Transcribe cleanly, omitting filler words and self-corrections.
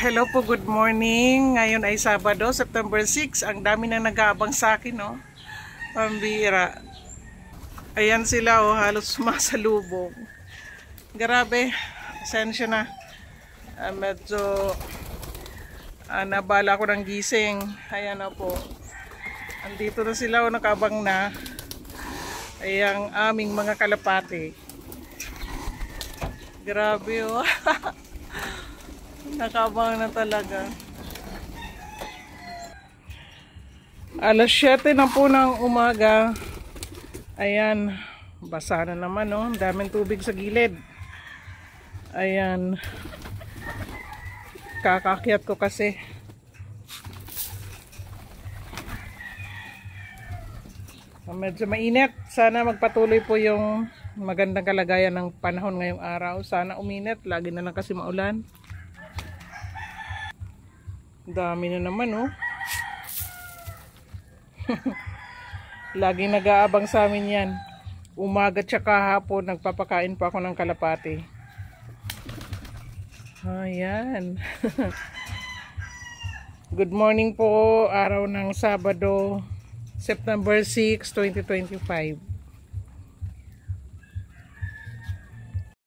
Hello po, good morning. Ngayon ay Sabado, September 6. Ang dami na nag-aabang sa akin, no? Pambira. Ayan sila, oh, halos sumasalubong. Grabe, pasensya na. Medyo nabala ko ng gising. Ayan na po. Andito na sila, oh, nakabang na. Ay ang aming mga kalapati. Grabe, oh. Nakabang na talaga. Alas 7 na po ng umaga. Ayan, basa na naman, oh. Daming tubig sa gilid. Ayan. Kakakyat ko kasi. Medyo mainit. Sana magpatuloy po yung magandang kalagayan ng panahon ngayong araw. Sana uminit. Lagi na lang kasi maulan. Dami na naman, oh. Laging nag-aabang sa amin yan. Umaga tsaka hapon, nagpapakain pa ako ng kalapati. Ayan. Good morning po, araw ng Sabado, September 6, 2025.